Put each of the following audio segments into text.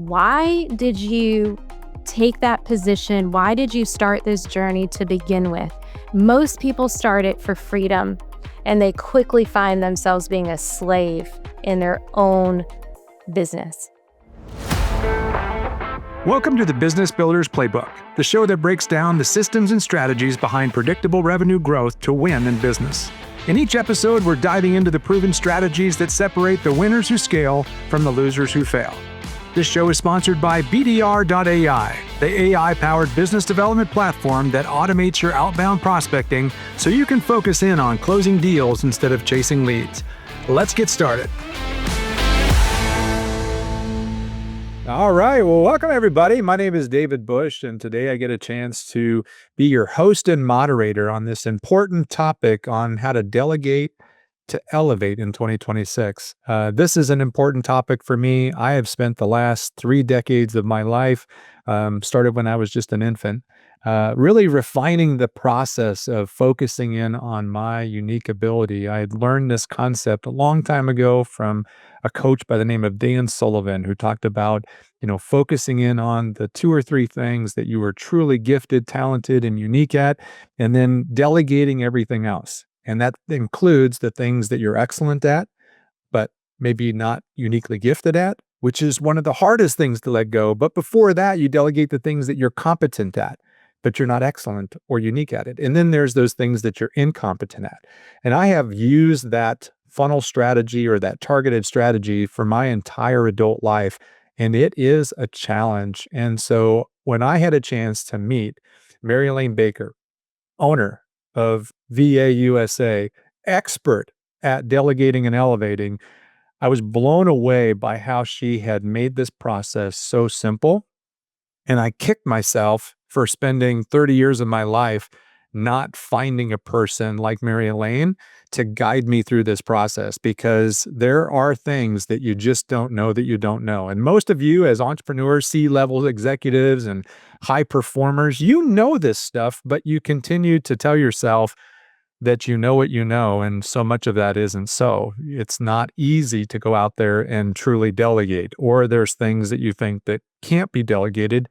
why did you take that position? Why did you start this journey to begin with? Most people start it for freedom, and they quickly find themselves being a slave in their own business. Welcome to the Business Builders Playbook, the show that breaks down the systems and strategies behind predictable revenue growth to win in business. In each episode, we're diving into the proven strategies that separate the winners who scale from the losers who fail. This show is sponsored by BDR.ai, the AI-powered business development platform that automates your outbound prospecting so you can focus in on closing deals instead of chasing leads. Let's get started. All right. Well, welcome everybody. My name is David Bush, and today I get a chance to be your host and moderator on this important topic on how to delegate to elevate in 2026. This is an important topic for me. I have spent the last 3 decades of my life, started when I was just an infant, really refining the process of focusing in on my unique ability. I had learned this concept a long time ago from a coach by the name of Dan Sullivan, who talked about, focusing in on the 2 or 3 things that you were truly gifted, talented, and unique at, and then delegating everything else. And that includes the things that you're excellent at, but maybe not uniquely gifted at, which is one of the hardest things to let go. But before that, you delegate the things that you're competent at, but you're not excellent or unique at it. And then there's those things that you're incompetent at. And I have used that funnel strategy or that targeted strategy for my entire adult life, and it is a challenge. And so when I had a chance to meet Mary Elaine Baker, owner of VAUSA, expert at delegating and elevating, I was blown away by how she had made this process so simple. And I kicked myself for spending 30 years of my life not finding a person like Mary Elaine to guide me through this process, because there are things that you just don't know that you don't know. And most of you as entrepreneurs, C-level executives and high performers, you know this stuff, but you continue to tell yourself that you know what you know, and so much of that isn't so. It's not easy to go out there and truly delegate, or there's things that you think that can't be delegated.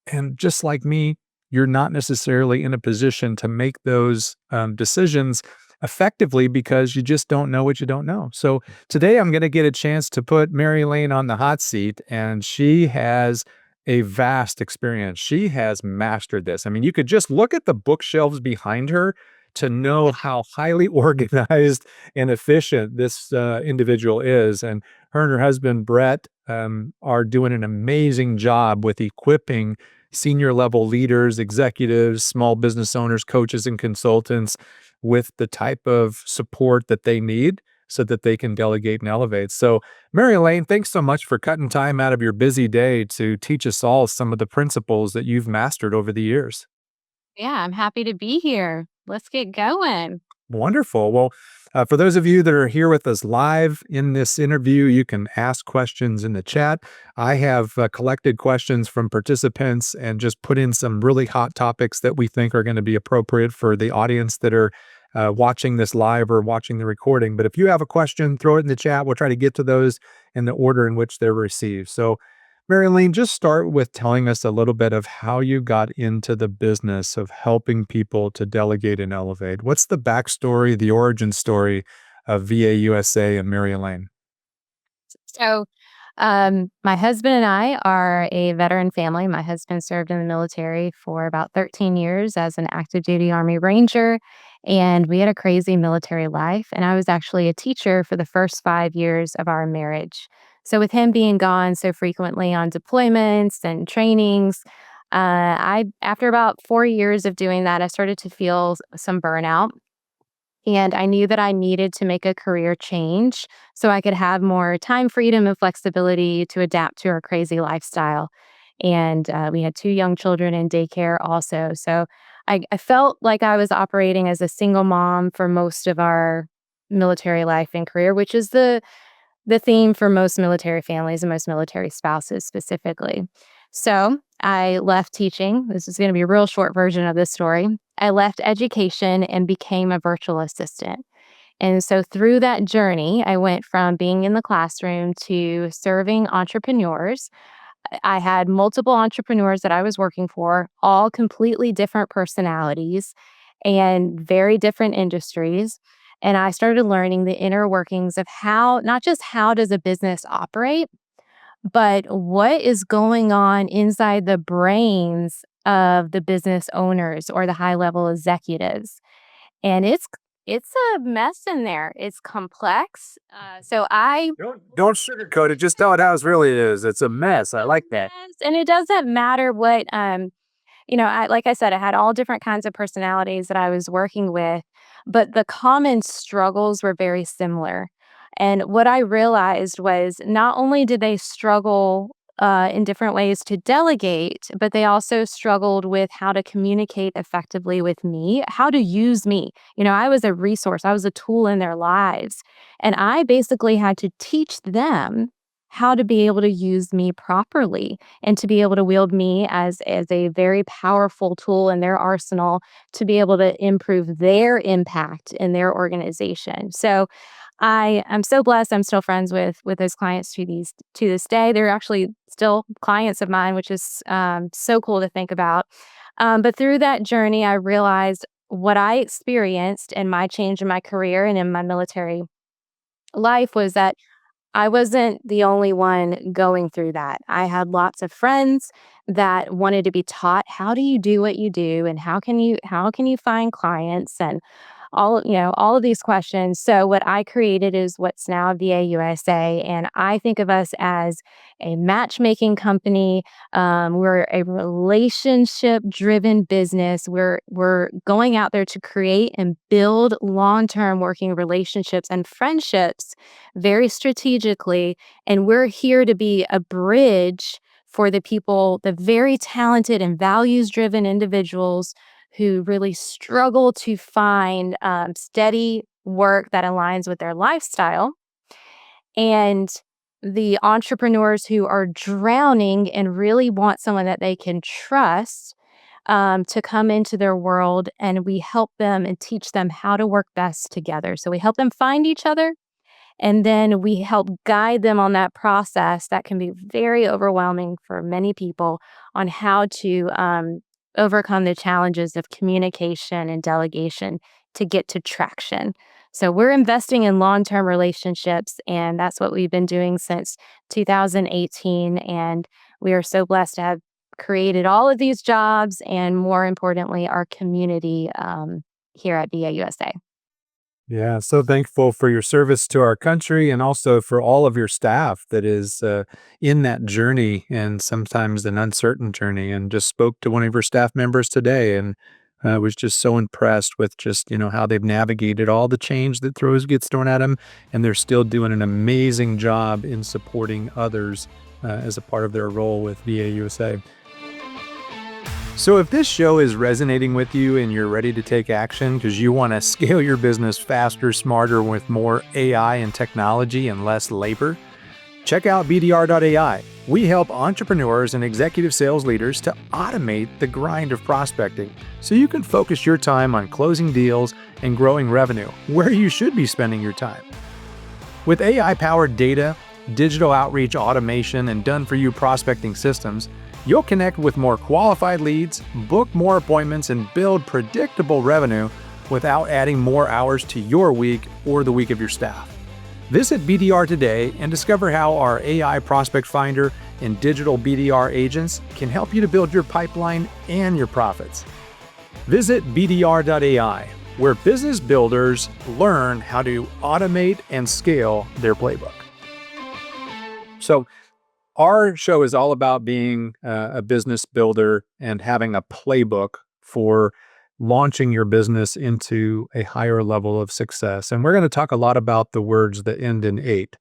And just like me, you're not necessarily in a position to make those decisions effectively because you just don't know what you don't know. So today I'm going to get a chance to put Mary Elaine on the hot seat, and she has a vast experience. She has mastered this. I mean, you could just look at the bookshelves behind her to know how highly organized and efficient this individual is. And her husband, Brett, are doing an amazing job with equipping senior level leaders, executives, small business owners, coaches, and consultants with the type of support that they need so that they can delegate and elevate. So, Mary Elaine, thanks so much for cutting time out of your busy day to teach us all some of the principles that you've mastered over the years. Yeah, I'm happy to be here. Let's get going. Wonderful. Well, for those of you that are here with us live in this interview, you can ask questions in the chat. I have collected questions from participants and just put in some really hot topics that we think are going to be appropriate for the audience that are watching this live or watching the recording. But if you have a question, throw it in the chat. We'll try to get to those in the order in which they're received. So, Mary Elaine, just start with telling us a little bit of how you got into the business of helping people to delegate and elevate. What's the backstory, the origin story of VAUSA and Mary Elaine? So, my husband and I are a veteran family. My husband served in the military for about 13 years as an active duty Army Ranger, and we had a crazy military life. And I was actually a teacher for the first 5 years of our marriage. So, with him being gone so frequently on deployments and trainings, after about 4 years of doing that, I started to feel some burnout. And I knew that I needed to make a career change so I could have more time freedom and flexibility to adapt to our crazy lifestyle. And we had 2 young children in daycare also. So I felt like I was operating as a single mom for most of our military life and career, which is the theme for most military families and most military spouses specifically. So I left teaching. This is going to be a real short version of this story. I left education and became a virtual assistant. And so through that journey, I went from being in the classroom to serving entrepreneurs. I had multiple entrepreneurs that I was working for, all completely different personalities and very different industries. And I started learning the inner workings of how, not just how does a business operate, but what is going on inside the brains of the business owners or the high level executives. And it's a mess in there. It's complex. So I Don't sugarcoat it. Just tell it how it really is. It's a mess. I It's like a that. mess, and it doesn't matter what, I like I said, I had all different kinds of personalities that I was working with, but the common struggles were very similar. And what I realized was not only did they struggle in different ways to delegate, but they also struggled with how to communicate effectively with me, how to use me. I was a resource, I was a tool in their lives. And I basically had to teach them how to be able to use me properly and to be able to wield me as a very powerful tool in their arsenal to be able to improve their impact in their organization. So I am so blessed. I'm still friends with those clients to this day. They're actually still clients of mine, which is so cool to think about. But through that journey, I realized what I experienced in my change in my career and in my military life was that I wasn't the only one going through that. I had lots of friends that wanted to be taught, how do you do what you do and how can you find clients and all of these questions. So what I created is what's now VAUSA, and I think of us as a matchmaking company. We're a relationship-driven business. We're going out there to create and build long-term working relationships and friendships very strategically, and we're here to be a bridge for the people, the very talented and values-driven individuals who really struggle to find steady work that aligns with their lifestyle, and the entrepreneurs who are drowning and really want someone that they can trust to come into their world. And we help them and teach them how to work best together. So we help them find each other, and then we help guide them on that process that can be very overwhelming for many people on how to overcome the challenges of communication and delegation to get to traction. So we're investing in long term relationships, and that's what we've been doing since 2018. And we are so blessed to have created all of these jobs and, more importantly, our community here at VAUSA. Yeah, so thankful for your service to our country and also for all of your staff that is in that journey and sometimes an uncertain journey. And just spoke to one of your staff members today and was just so impressed with just how they've navigated all the change that gets thrown at them, and they're still doing an amazing job in supporting others as a part of their role with VAUSA. So if this show is resonating with you and you're ready to take action because you want to scale your business faster, smarter, with more AI and technology and less labor, check out BDR.ai. We help entrepreneurs and executive sales leaders to automate the grind of prospecting so you can focus your time on closing deals and growing revenue where you should be spending your time. With AI-powered data, digital outreach automation, and done-for-you prospecting systems, you'll connect with more qualified leads, book more appointments, and build predictable revenue without adding more hours to your week or the week of your staff. Visit BDR today and discover how our AI prospect finder and digital BDR agents can help you to build your pipeline and your profits. Visit BDR.ai, where business builders learn how to automate and scale their playbook. So, our show is all about being a business builder and having a playbook for launching your business into a higher level of success. And we're going to talk a lot about the words that end in eight,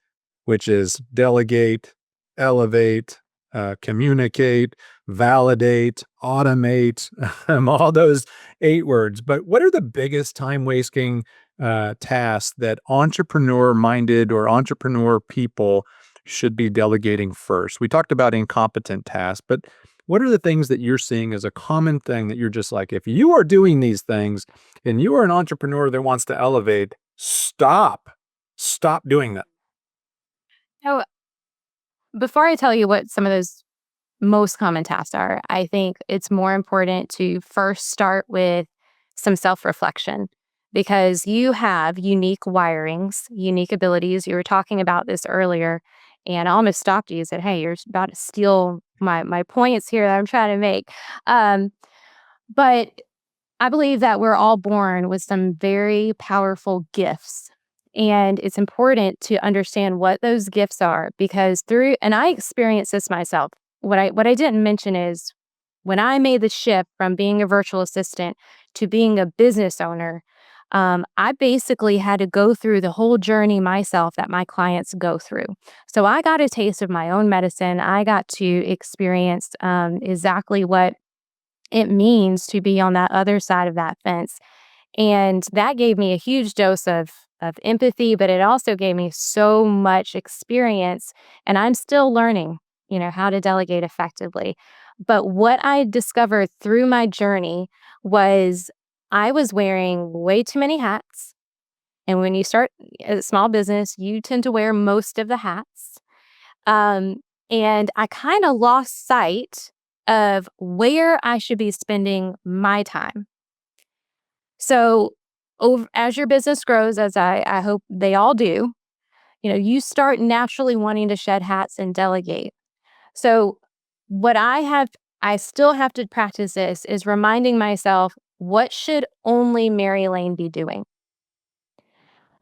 which is delegate, elevate, communicate, validate, automate, all those eight words. But what are the biggest time wasting tasks that entrepreneur minded or entrepreneur people should be delegating first? We talked about incompetent tasks, but what are the things that you're seeing as a common thing that you're just like, if you are doing these things and you are an entrepreneur that wants to elevate, stop doing that. So before I tell you what some of those most common tasks are. I think it's more important to first start with some self reflection because you have unique wirings, unique abilities. You were talking about this earlier, and I almost stopped you and said, "Hey, you're about to steal my points here that I'm trying to make." Um, but I believe that we're all born with some very powerful gifts. And it's important to understand what those gifts are because and I experienced this myself. What I didn't mention is when I made the shift from being a virtual assistant to being a business owner, I basically had to go through the whole journey myself that my clients go through. So I got a taste of my own medicine. I got to experience exactly what it means to be on that other side of that fence. And that gave me a huge dose of empathy, but it also gave me so much experience. And I'm still learning, how to delegate effectively. But what I discovered through my journey was I was wearing way too many hats. And when you start a small business, you tend to wear most of the hats. Um, and I kind of lost sight of where I should be spending my time. So, as your business grows, as I hope they all do, you start naturally wanting to shed hats and delegate. So, I still have to practice this is reminding myself what should only Mary Lane be doing?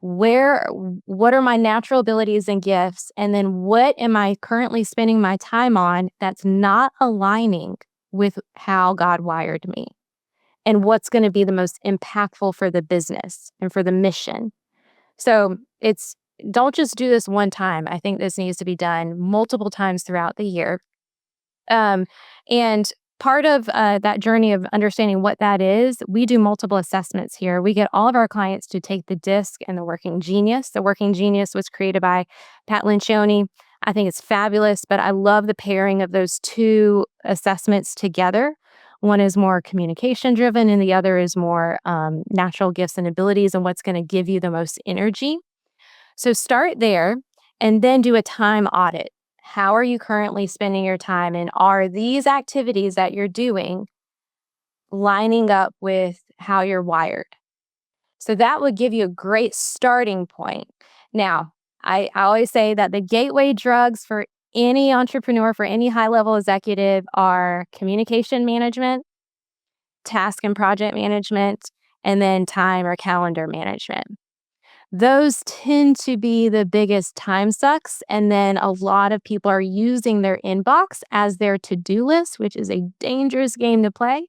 What are my natural abilities and gifts? And then what am I currently spending my time on that's not aligning with how God wired me? And what's going to be the most impactful for the business and for the mission. So it's don't just do this one time. I think this needs to be done multiple times throughout the year. Um, and part of that journey of understanding what that is, we do multiple assessments here. We get all of our clients to take the DISC and the Working Genius. The Working Genius was created by Pat Lencioni. I think it's fabulous, but I love the pairing of those two assessments together. One is more communication driven, and the other is more natural gifts and abilities and what's going to give you the most energy. So start there and then do a time audit. How are you currently spending your time? And are these activities that you're doing lining up with how you're wired? So that would give you a great starting point. Now, I always say that the gateway drugs for any entrepreneur, for any high level executive, are communication management, task and project management, and then time or calendar management. Those tend to be the biggest time sucks, and then a lot of people are using their inbox as their to-do list, which is a dangerous game to play.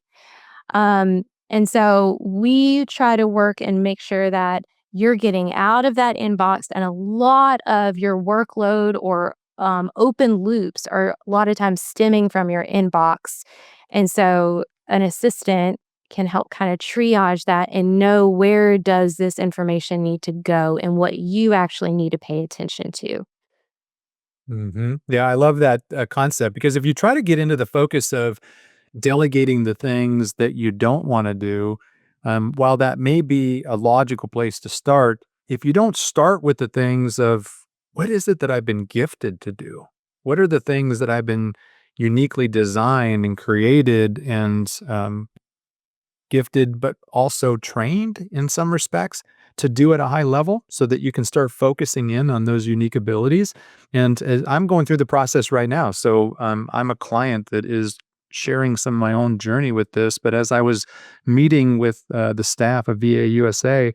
And so we try to work and make sure that you're getting out of that inbox, and a lot of your workload or open loops are a lot of times stemming from your inbox. And so an assistant can help kind of triage that and know where does this information need to go and what you actually need to pay attention to. Yeah, I love that concept because if you try to get into the focus of delegating the things that you don't want to do, while that may be a logical place to start, if you don't start with the things of what is it that I've been gifted to do? What are the things that I've been uniquely designed and created and gifted, but also trained in some respects to do at a high level so that you can start focusing in on those unique abilities. And as I'm going through the process right now. So I'm a client that is sharing some of my own journey with this. But as I was meeting with the staff of VAUSA,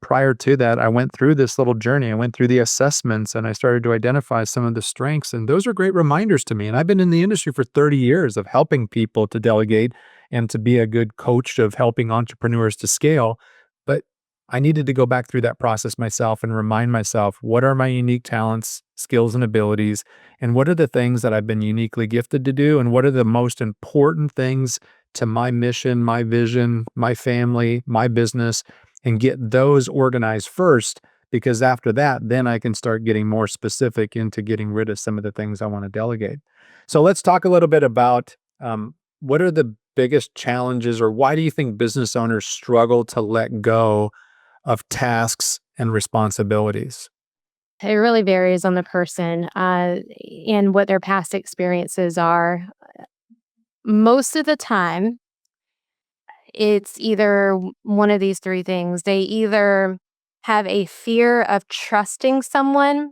prior to that, I went through this little journey. I went through the assessments and I started to identify some of the strengths. And those are great reminders to me. And I've been in the industry for 30 years of helping people to delegate and to be a good coach of helping entrepreneurs to scale. But I needed to go back through that process myself and remind myself what are my unique talents, skills, and abilities, and what are the things that I've been uniquely gifted to do, and what are the most important things to my mission, my vision, my family, my business, and get those organized first. Because after that, then I can start getting more specific into getting rid of some of the things I want to delegate. So let's talk a little bit about what are the biggest challenges, or why do you think business owners struggle to let go of tasks and responsibilities? It really varies on the person, and what their past experiences are. Most of the time, it's either one of these 3 things. They either have a fear of trusting someone,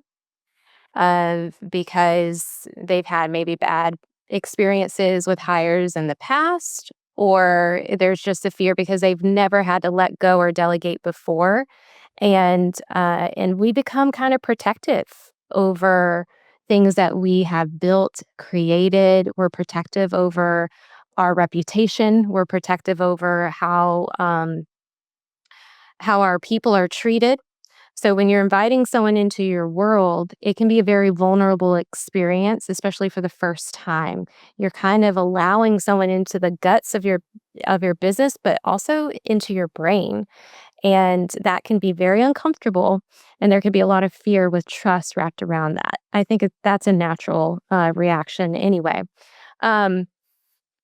because they've had maybe bad experiences with hires in the past, or there's just a fear because they've never had to let go or delegate before, and we become kind of protective over things that we have built, created. We're protective over our reputation. We're protective over how our people are treated. So when you're inviting someone into your world, it can be a very vulnerable experience, especially for the first time. You're kind of allowing someone into the guts of your business, but also into your brain. And that can be very uncomfortable. And there can be a lot of fear with trust wrapped around that. I think that's a natural reaction anyway. Um,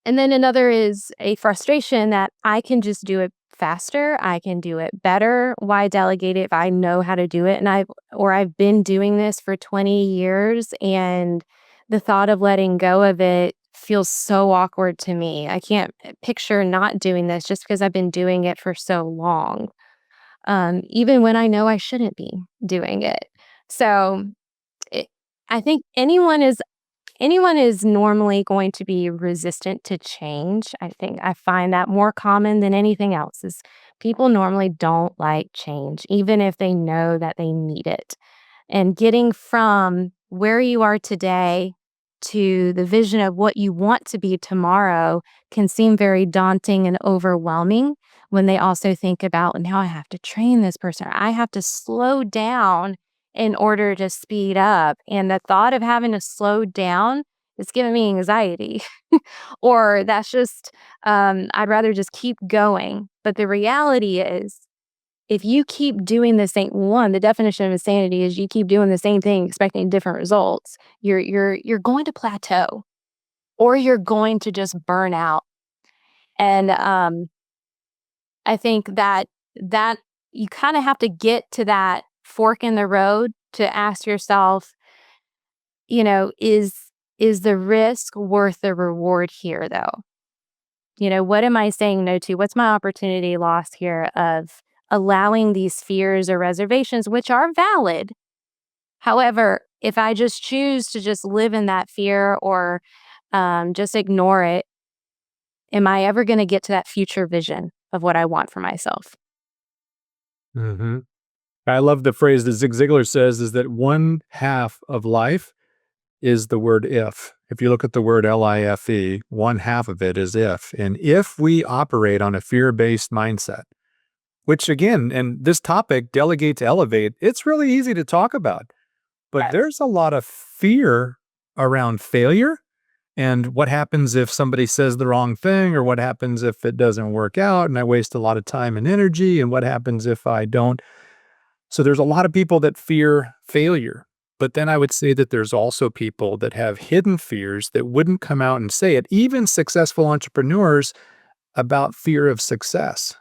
and then another is a frustration that I can just do it faster. I can do it better. Why delegate it if I know how to do it? I've been doing this for 20 years, and the thought of letting go of it feels so awkward to me. I can't picture not doing this just because I've been doing it for so long. Even when I know I shouldn't be doing it. So it, I think anyone is normally going to be resistant to change. I think I find that more common than anything else is people normally don't like change, even if they know that they need it. And getting from where you are today to the vision of what you want to be tomorrow can seem very daunting and overwhelming when they also think about, now I have to train this person. I have to slow down in order to speed up. And the thought of having to slow down is giving me anxiety. Or that's just, I'd rather just keep going. But the reality is, if you keep doing the same one, the definition of insanity is you keep doing the same thing expecting different results. You're going to plateau, or you're going to just burn out. And I think that you kind of have to get to that fork in the road to ask yourself, is the risk worth the reward here though? What am I saying no to? What's my opportunity lost here of allowing these fears or reservations, which are valid? However, if I just choose to just live in that fear or just ignore it, am I ever going to get to that future vision of what I want for myself? Hmm. I love the phrase that Zig Ziglar says is that one half of life is the word if. If you look at the word LIFE, one half of it is if. And if we operate on a fear based mindset, which again, and this topic, delegate to elevate, it's really easy to talk about, but Yes. there's a lot of fear around failure and what happens if somebody says the wrong thing, or what happens if it doesn't work out and I waste a lot of time and energy, and what happens if I don't. So there's a lot of people that fear failure. But then I would say that there's also people that have hidden fears that wouldn't come out and say it, even successful entrepreneurs, about fear of success.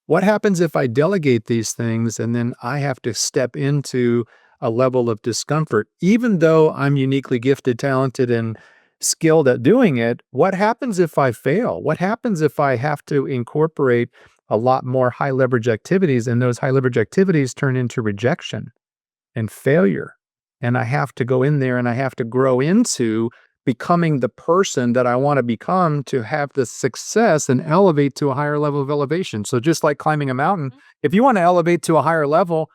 What happens if I delegate these things and then I have to step into a level of discomfort, even though I'm uniquely gifted, talented, and skilled at doing it? What happens if I fail? What happens if I have to incorporate a lot more high leverage activities and those high leverage activities turn into rejection and failure? And I have to go in there and I have to grow into becoming the person that I want to become to have the success and elevate to a higher level of elevation. So just like climbing a mountain, if you want to elevate to a higher level,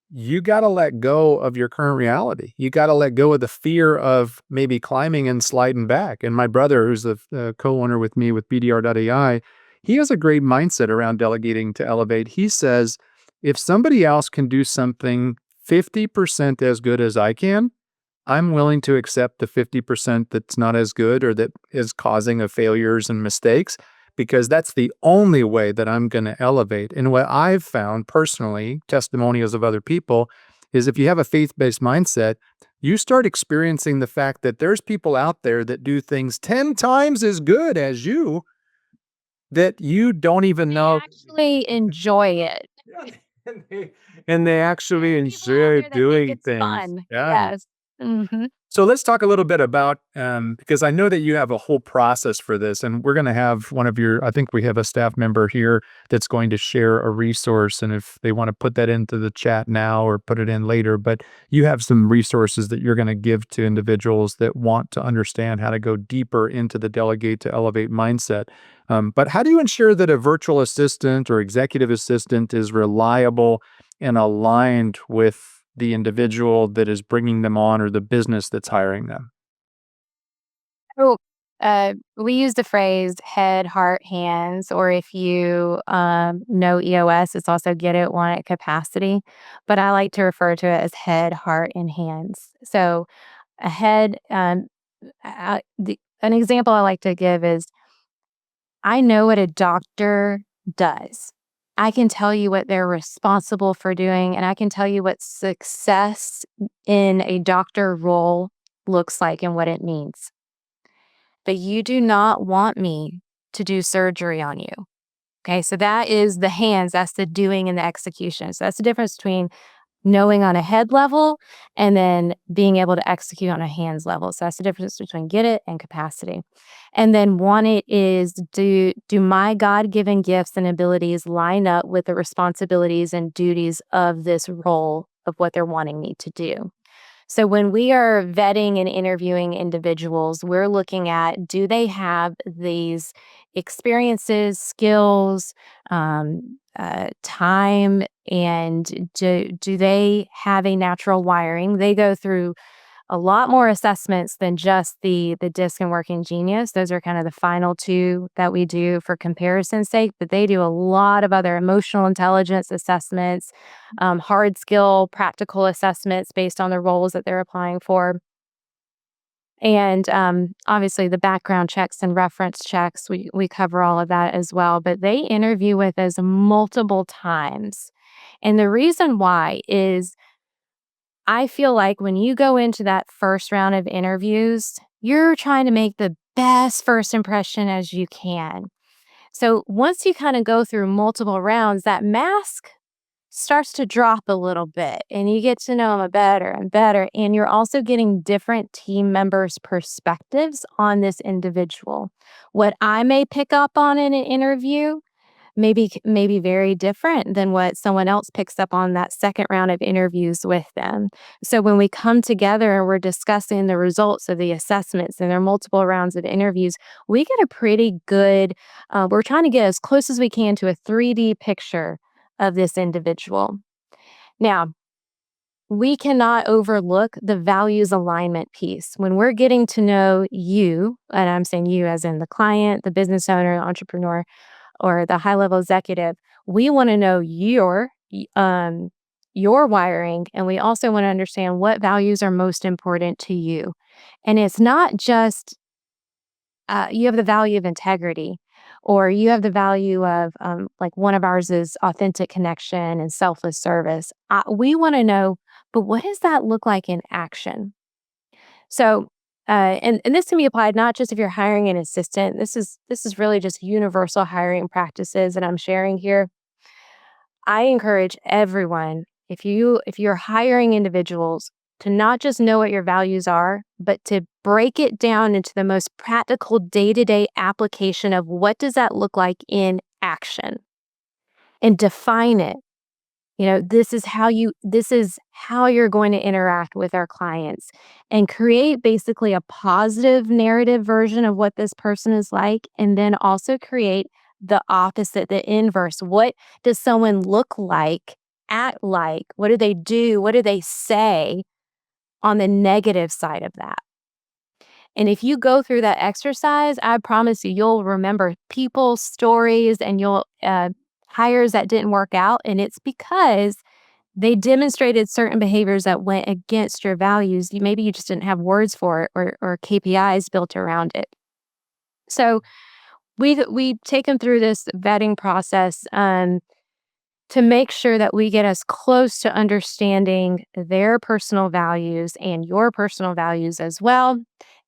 you got to let go of your current reality. You got to let go of the fear of maybe climbing and sliding back. And my brother, who's the co-owner with me with BDR.ai, he has a great mindset around delegating to elevate. He says, if somebody else can do something 50% as good as I can, I'm willing to accept the 50% that's not as good or that is causing of failures and mistakes, because that's the only way that I'm going to elevate. And what I've found personally, testimonials of other people, is if you have a faith-based mindset, you start experiencing the fact that there's people out there that do things 10 times as good as you that you don't even They know. actually enjoy it. and they actually People out enjoy there that think doing it's things. fun. Yeah. Yes. Mhm. So let's talk a little bit about because I know that you have a whole process for this, and we're going to have one of your. I think we have a staff member here that's going to share a resource, and if they want to put that into the chat now or put it in later, but you have some resources that you're going to give to individuals that want to understand how to go deeper into the delegate to elevate mindset. But how do you ensure that a virtual assistant or executive assistant is reliable and aligned with the individual that is bringing them on or the business that's hiring them? So, we use the phrase head, heart, hands, or if you know EOS, it's also get it, want it, capacity. But I like to refer to it as head, heart, and hands. So, a head, an example I like to give is I know what a doctor does. I can tell you what they're responsible for doing, and I can tell you what success in a doctor role looks like and what it means. But you do not want me to do surgery on you. Okay, so that is the hands, that's the doing and the execution. So that's the difference between knowing on a head level and then being able to execute on a hands level. So that's the difference between get it and capacity. And then want it is do my God-given gifts and abilities line up with the responsibilities and duties of this role of what they're wanting me to do? So when we are vetting and interviewing individuals, we're looking at do they have these experiences, skills, time, and do they have a natural wiring? They go through a lot more assessments than just the DISC and Working Genius. Those are kind of the final two that we do for comparison's sake, but they do a lot of other emotional intelligence assessments, hard skill, practical assessments based on the roles that they're applying for. And obviously, the background checks and reference checks, we cover all of that as well. But they interview with us multiple times. And the reason why is I feel like when you go into that first round of interviews, you're trying to make the best first impression as you can. So once you kind of go through multiple rounds, that mask starts to drop a little bit and you get to know them better and better. And you're also getting different team members' perspectives on this individual. What I may pick up on in an interview maybe very different than what someone else picks up on that second round of interviews with them. So when we come together and we're discussing the results of the assessments and there are multiple rounds of interviews, we get a pretty good, we're trying to get as close as we can to a 3D picture of this individual. Now, we cannot overlook the values alignment piece. When we're getting to know you, and I'm saying you as in the client, the business owner, the entrepreneur, or the high level executive, we want to know your wiring, and we also want to understand what values are most important to you. And it's not just you have the value of integrity, or you have the value of like one of ours is authentic connection and selfless service. We want to know, but what does that look like in action? So, and this can be applied not just if you're hiring an assistant. This is really just universal hiring practices that I'm sharing here. I encourage everyone if you're hiring individuals to not just know what your values are, but to break it down into the most practical day-to-day application of what does that look like in action and define it. This is how you're going to interact with our clients and create basically a positive narrative version of what this person is like, and then also create the opposite, the inverse. What does someone look like, act like? What do they do? What do they say on the negative side of that? And if you go through that exercise, I promise you, you'll remember people, stories, and you'll hires that didn't work out. And it's because they demonstrated certain behaviors that went against your values. Maybe you just didn't have words for it or KPIs built around it. So we take them through this vetting process to make sure that we get as close to understanding their personal values and your personal values as well.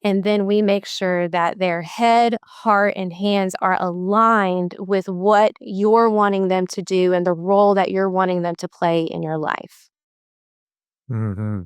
And then we make sure that their head, heart, and hands are aligned with what you're wanting them to do and the role that you're wanting them to play in your life. Mhm.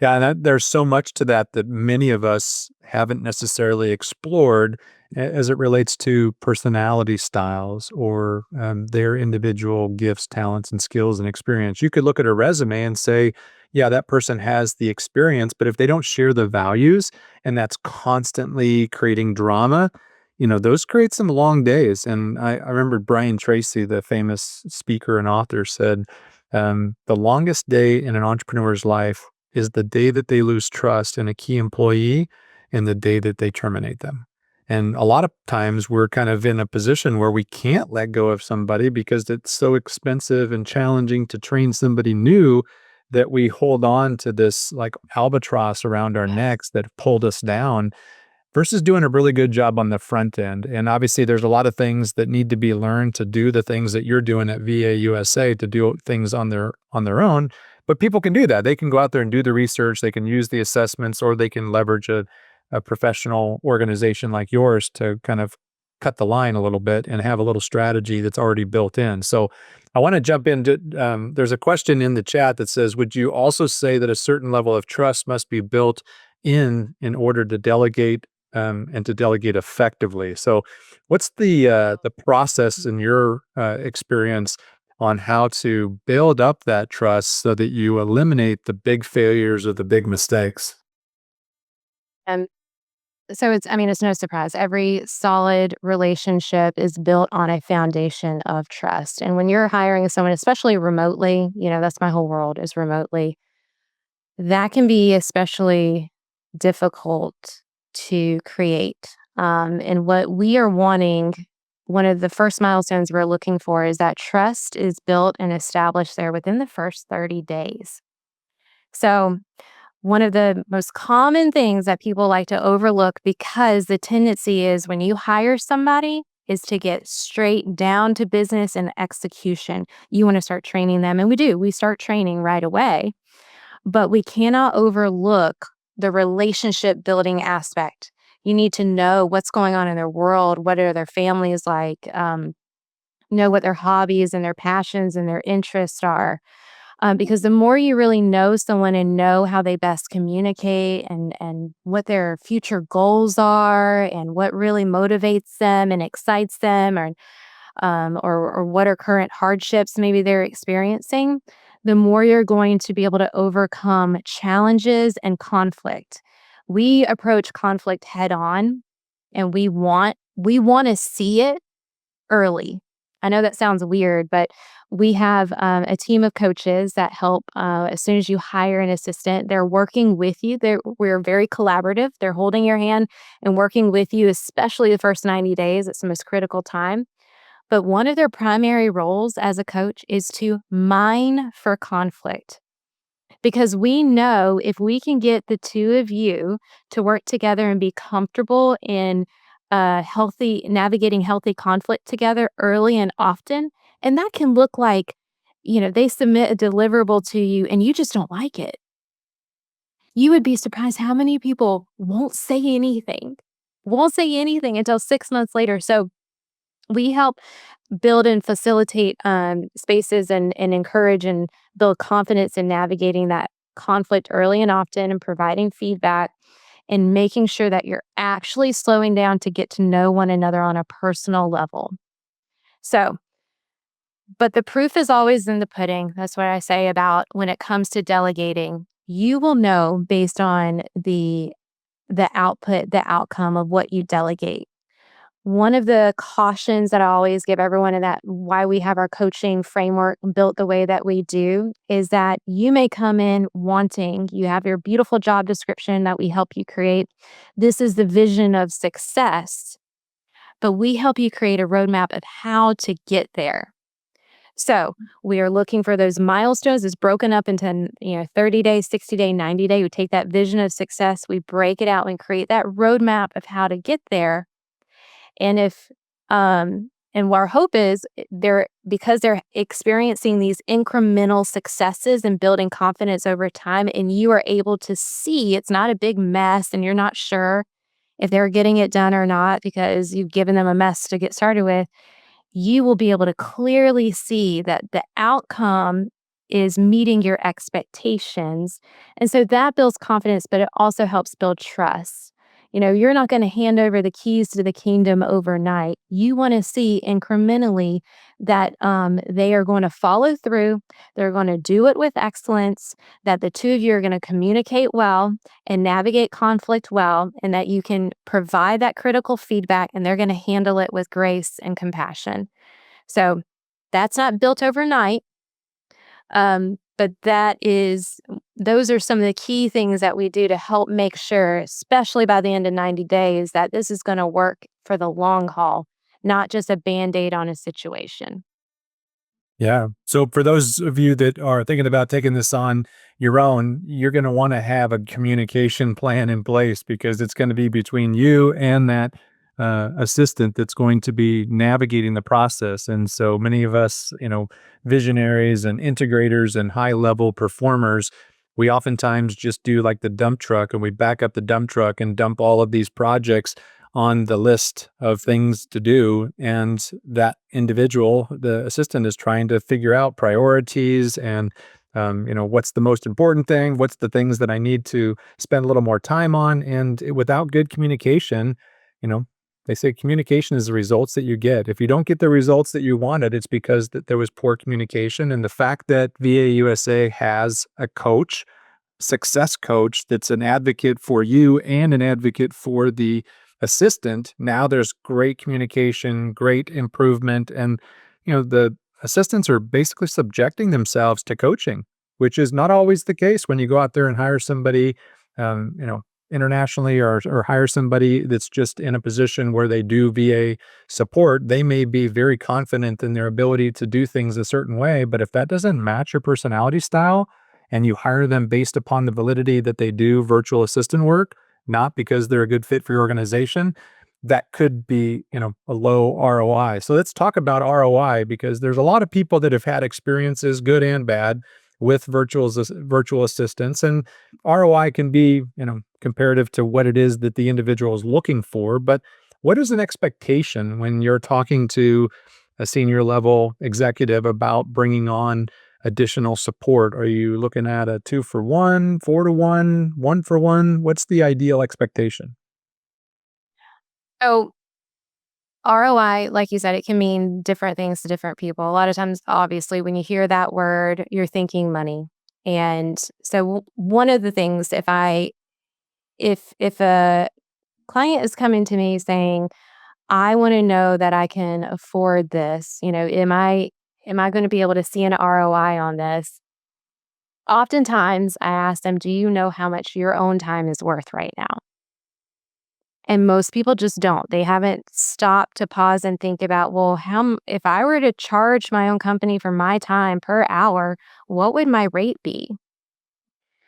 Yeah, and there's so much to that that many of us haven't necessarily explored as it relates to personality styles or their individual gifts, talents, and skills and experience. You could look at a resume and say, yeah, that person has the experience, but if they don't share the values and that's constantly creating drama, those create some long days. And I remember Brian Tracy, the famous speaker and author, said, the longest day in an entrepreneur's life is the day that they lose trust in a key employee and the day that they terminate them. And a lot of times we're kind of in a position where we can't let go of somebody because it's so expensive and challenging to train somebody new that we hold on to this like albatross around our necks that pulled us down versus doing a really good job on the front end. And obviously, there's a lot of things that need to be learned to do the things that you're doing at VAUSA to do things on their own. But people can do that. They can go out there and do the research. They can use the assessments, or they can leverage a professional organization like yours to kind of cut the line a little bit and have a little strategy that's already built in. So I want to jump into, there's a question in the chat that says, would you also say that a certain level of trust must be built in order to delegate and to delegate effectively? So, what's the process in your experience on how to build up that trust so that you eliminate the big failures or the big mistakes? And so it's no surprise. Every solid relationship is built on a foundation of trust. And when you're hiring someone, especially remotely, that's my whole world is remotely, that can be especially difficult to create. And what we are wanting, one of the first milestones we're looking for is that trust is built and established there within the first 30 days. So, one of the most common things that people like to overlook because the tendency is when you hire somebody is to get straight down to business and execution. You want to start training them, and we do. We start training right away, but we cannot overlook the relationship building aspect. You need to know what's going on in their world, what are their families like, know what their hobbies and their passions and their interests are. Because the more you really know someone and know how they best communicate and what their future goals are and what really motivates them and excites them, or what are current hardships maybe they're experiencing, the more you're going to be able to overcome challenges and conflict. We approach conflict head on, and we want to see it early. I know that sounds weird, but we have a team of coaches that help as soon as you hire an assistant, they're working with you. We're very collaborative. They're holding your hand and working with you, especially the first 90 days. It's the most critical time. But one of their primary roles as a coach is to mine for conflict. Because we know if we can get the two of you to work together and be comfortable in navigating healthy conflict together early and often, and that can look like, they submit a deliverable to you and you just don't like it. You would be surprised how many people won't say anything until 6 months later. So we help build and facilitate spaces and encourage and build confidence in navigating that conflict early and often and providing feedback and making sure that you're actually slowing down to get to know one another on a personal level. So, but the proof is always in the pudding. That's what I say about when it comes to delegating. You will know based on the output, the outcome of what you delegate. One of the cautions that I always give everyone, and that why we have our coaching framework built the way that we do, is that you may come in wanting, you have your beautiful job description that we help you create. This is the vision of success, but we help you create a roadmap of how to get there. So we are looking for those milestones. It's broken up into 30 days, 60 day, 90 day. We take that vision of success, we break it out and create that roadmap of how to get there. And if and what our hope is because they're experiencing these incremental successes and building confidence over time, and you are able to see it's not a big mess and you're not sure. if they're getting it done or not because you've given them a mess to get started with, you will be able to clearly see that the outcome is meeting your expectations. And so that builds confidence, but it also helps build trust. You're not going to hand over the keys to the kingdom overnight. You want to see incrementally that they are going to follow through, they're going to do it with excellence, that the two of you are going to communicate well and navigate conflict well, and that you can provide that critical feedback and they're going to handle it with grace and compassion. So that's not built overnight. But those are some of the key things that we do to help make sure, especially by the end of 90 days, that this is going to work for the long haul, not just a band aid on a situation. Yeah. So for those of you that are thinking about taking this on your own, you're going to want to have a communication plan in place because it's going to be between you and that assistant that's going to be navigating the process. And so many of us, visionaries and integrators and high level performers, we oftentimes just do like the dump truck and we back up the dump truck and dump all of these projects on the list of things to do. And that individual, the assistant, is trying to figure out priorities and, what's the most important thing? What's the things that I need to spend a little more time on? And without good communication, you know, they say communication is the results that you get. If you don't get the results that you wanted, it's because that there was poor communication. And the fact that VAUSA has a coach, success coach, that's an advocate for you and an advocate for the assistant, now there's great communication, great improvement. And, the assistants are basically subjecting themselves to coaching, which is not always the case when you go out there and hire somebody, um, you know, internationally or hire somebody that's just in a position where they do VA support. They may be very confident in their ability to do things a certain way, but if that doesn't match your personality style and you hire them based upon the validity that they do virtual assistant work, not because they're a good fit for your organization, that could be, a low ROI. So let's talk about ROI because there's a lot of people that have had experiences, good and bad, with virtual assistants, and ROI can be, comparative to what it is that the individual is looking for. But what is an expectation when you're talking to a senior level executive about bringing on additional support? Are you looking at a 2-for-1, 4-to-1, 1-for-1? What's the ideal expectation? So ROI, like you said, it can mean different things to different people. A lot of times, obviously, when you hear that word, you're thinking money. And so one of the things, if a client is coming to me saying, I want to know that I can afford this, am I going to be able to see an ROI on this? Oftentimes I ask them, do you know how much your own time is worth right now? And most people just don't. They haven't stopped to pause and think about, well, if I were to charge my own company for my time per hour, what would my rate be?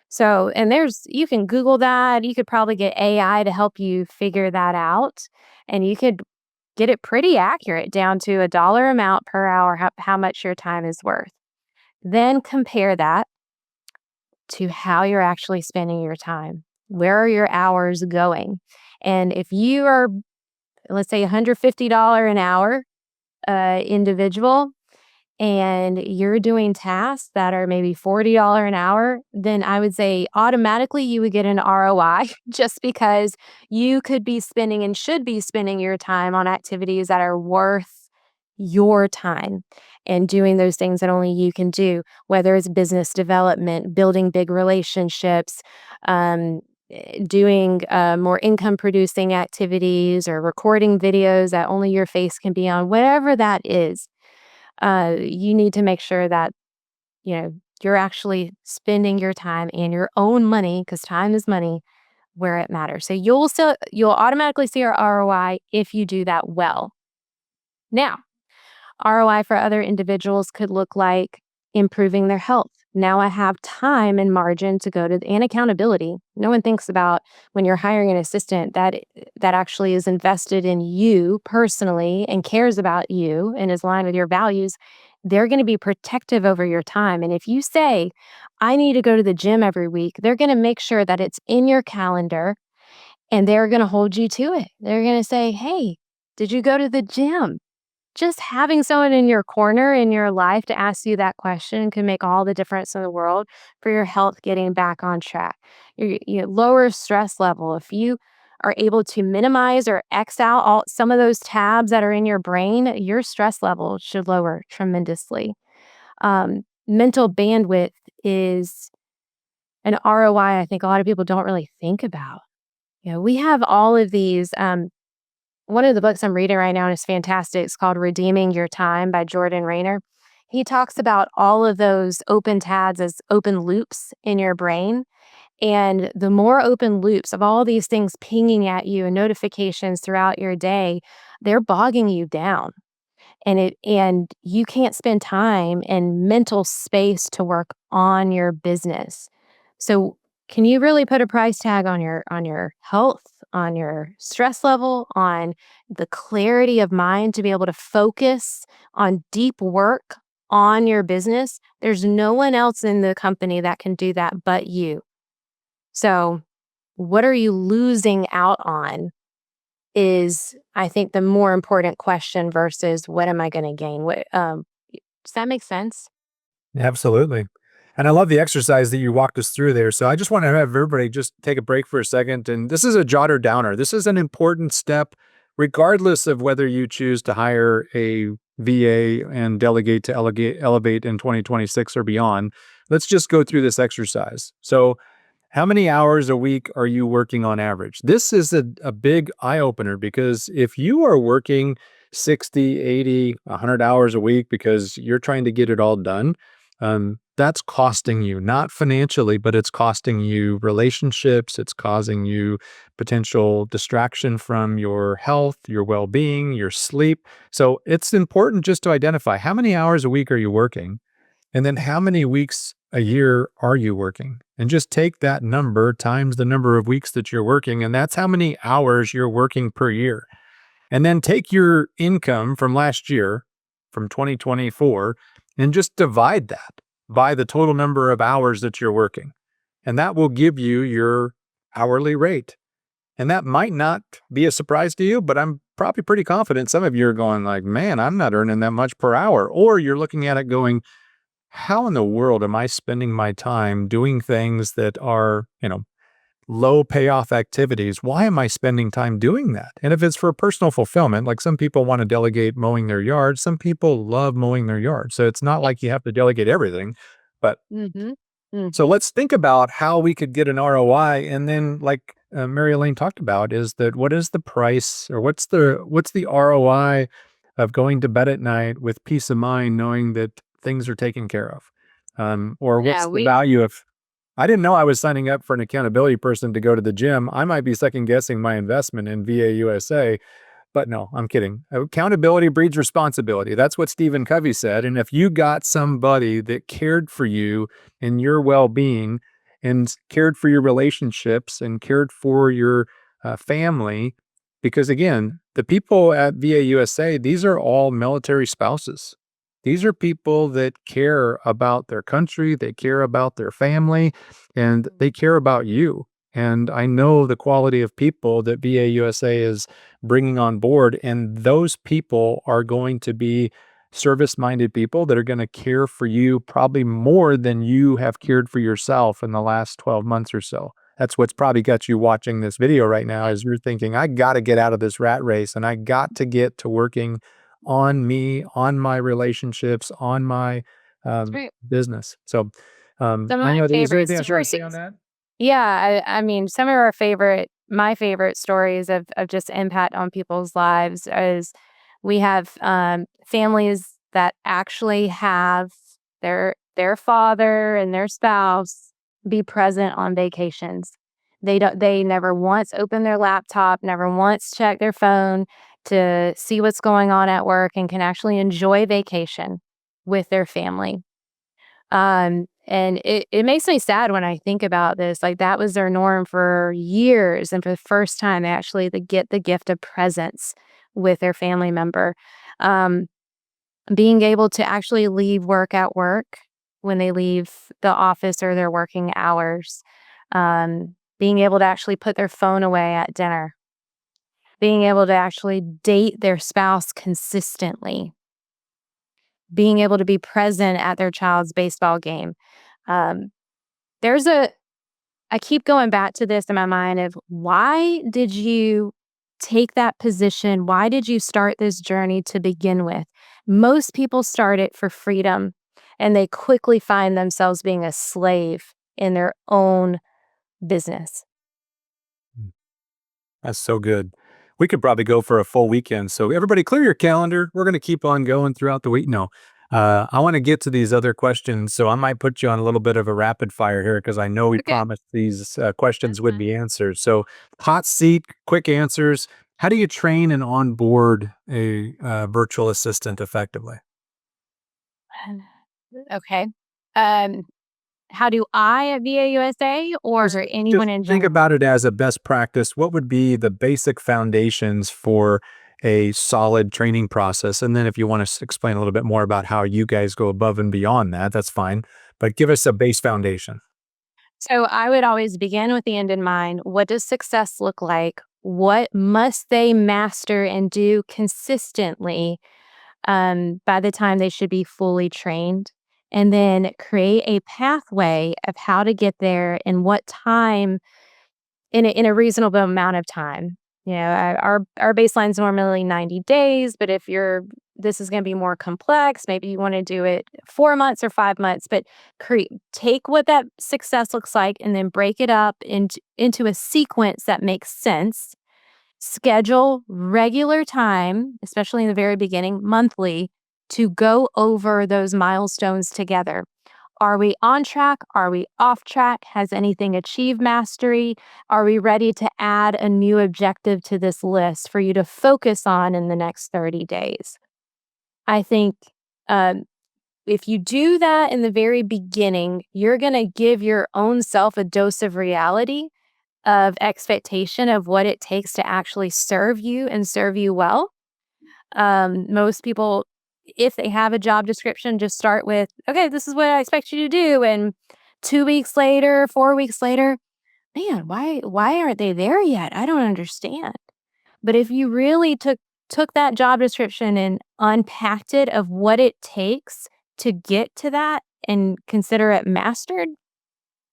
So, and you can Google that. You could probably get AI to help you figure that out. And you could get it pretty accurate down to a dollar amount per hour, how much your time is worth. Then compare that to how you're actually spending your time. Where are your hours going? And if you are, let's say, $150 an hour individual, and you're doing tasks that are maybe $40 an hour, then I would say automatically you would get an ROI just because you could be spending and should be spending your time on activities that are worth your time and doing those things that only you can do, whether it's business development, building big relationships, um, doing more income producing activities or recording videos that only your face can be on, whatever that is. You need to make sure that, you know, you're actually spending your time and your own money, because time is money, where it matters. So you'll automatically see your ROI if you do that well. Now, ROI for other individuals could look like improving their health. Now I have time and margin to go to and accountability. No one thinks about when you're hiring an assistant that actually is invested in you personally and cares about you and is aligned with your values. They're going to be protective over your time. And if you say, I need to go to the gym every week, they're going to make sure that it's in your calendar and they're going to hold you to it. They're going to say, "Hey, did you go to the gym?" Just having someone in your corner in your life to ask you that question can make all the difference in the world for your health getting back on track. Your lower stress level. If you are able to minimize or X out all some of those tabs that are in your brain, your stress level should lower tremendously. Mental bandwidth is an ROI I think a lot of people don't really think about. We have all of these. One of the books I'm reading right now is fantastic. It's called Redeeming Your Time by Jordan Rayner. He talks about all of those open tabs as open loops in your brain. And the more open loops of all these things pinging at you and notifications throughout your day, they're bogging you down and you can't spend time and mental space to work on your business. So, can you really put a price tag on your health, on your stress level, on the clarity of mind to be able to focus on deep work on your business? There's no one else in the company that can do that but you. So, what are you losing out on is, I think, the more important question versus what am I gonna gain? Does that make sense? Absolutely. And I love the exercise that you walked us through there. So I just want to have everybody just take a break for a second. And this is a jotter downer. This is an important step, regardless of whether you choose to hire a VA and delegate to elevate in 2026 or beyond. Let's just go through this exercise. So, how many hours a week are you working on average? This is a big eye opener because if you are working 60, 80, 100 hours a week because you're trying to get it all done, that's costing you, not financially, but it's costing you relationships. It's causing you potential distraction from your health, your well being, your sleep. So it's important just to identify how many hours a week are you working? And then how many weeks a year are you working? And just take that number times the number of weeks that you're working, and that's how many hours you're working per year. And then take your income from last year, from 2024, and just divide that by the total number of hours that you're working. And that will give you your hourly rate. And that might not be a surprise to you, but I'm probably pretty confident some of you are going like, man, I'm not earning that much per hour. Or you're looking at it going, how in the world am I spending my time doing things that are, low payoff activities? Why am I spending time doing that? And if it's for personal fulfillment, like some people want to delegate mowing their yard, some people love mowing their yard. So it's not like you have to delegate everything. But Mhm. so Mhm. let's think about how we could get an ROI. And then, like Mary Elaine talked about, is that what is the price or what's the ROI of going to bed at night with peace of mind, knowing that things are taken care of? Or Yeah, what's the we value of I didn't know I was signing up for an accountability person to go to the gym. I might be second guessing my investment in VAUSA, but no, I'm kidding. Accountability breeds responsibility. That's what Stephen Covey said. And if you got somebody that cared for you and your well being and cared for your relationships and cared for your family, because again, the people at VA USA, these are all military spouses. These are people that care about their country, they care about their family, and they care about you. And I know the quality of people that VA USA is bringing on board. And those people are going to be service minded people that are going to care for you probably more than you have cared for yourself in the last 12 months or so. That's what's probably got you watching this video right now is you're thinking, I got to get out of this rat race and I got to get to working on me, on my relationships, on my True. business. So Some of I my know, is there favorite anything else you want to say on stories. that? Yeah, I mean, some of my favorite stories of just impact on people's lives is we have, families that actually have their father and their spouse be present on vacations. They never once open their laptop, never once check their phone to see what's going on at work and can actually enjoy vacation with their family. And it makes me sad when I think about this, like, that was their norm for years, and for the first time, they get the gift of presence with their family member. Um, Being able to actually leave work at work when they leave the office or their working hours. being able to actually put their phone away at dinner, being able to actually date their spouse consistently, being able to be present at their child's baseball game. Um, there's a I keep going back to this in my mind of why did you take that position? Why did you start this journey to begin with? Most people start it for freedom and they quickly find themselves being a slave in their own business. Mm. That's so good. We could probably go for a full weekend. So everybody clear your calendar. We're going to keep on going throughout the week. No, I want to get to these other questions. So I might put you on a little bit of a rapid fire here because I know we Okay. promised these That's questions would fine. be answered. So hot seat, quick answers. How do you train and onboard a virtual assistant effectively? Okay. Um, how do I at VAUSA or Just anyone in think general? about it as a best practice. What would be the basic foundations for a solid training process? And then if you want to explain a little bit more about how you guys go above and beyond that, that's fine. But give us a base foundation. So I would always begin with the end in mind. What does success look like? What must they master and do consistently by the time they should be fully trained? And then create a pathway of how to get there and what time in a reasonable amount of time. Our baseline is normally 90 days, but if you're this is going to be more complex, maybe you want to do it 4 months or 5 months, but take what that success looks like and then break it up into a sequence that makes sense. Schedule regular time, especially in the very beginning, monthly, to go over those milestones together. Are we on track? Are we off track? Has anything achieved mastery? Are we ready to add a new objective to this list for you to focus on in the next 30 days? I think um, if you do that in the very beginning, you're going to give your own self a dose of reality, of expectation of what it takes to actually serve you and serve you well. Most people, if they have a job description, just start with, okay, this is what I expect you to do. And 2 weeks later, 4 weeks later, man, why aren't they there yet? I don't understand. But if you really took that job description and unpacked it of what it takes to get to that and consider it mastered,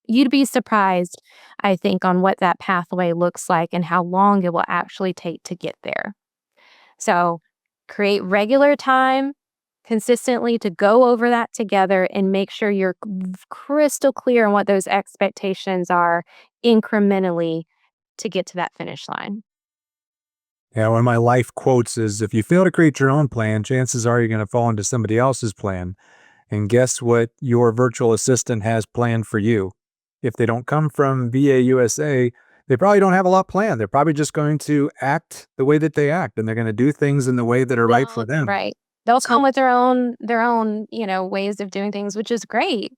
you'd be surprised, I think, on what that pathway looks like and how long it will actually take to get there. So create regular time consistently to go over that together and make sure you're crystal clear on what those expectations are incrementally to get to that finish line. Yeah, one of my life quotes is if you fail to create your own plan, chances are you're going to fall into somebody else's plan. And guess what your virtual assistant has planned for you? If they don't come from VA USA, they probably don't have a lot planned. They're probably just going to act the way that they act and they're going to do things in the way that are right for them. Right. They'll So, come with their own, ways of doing things, which is great.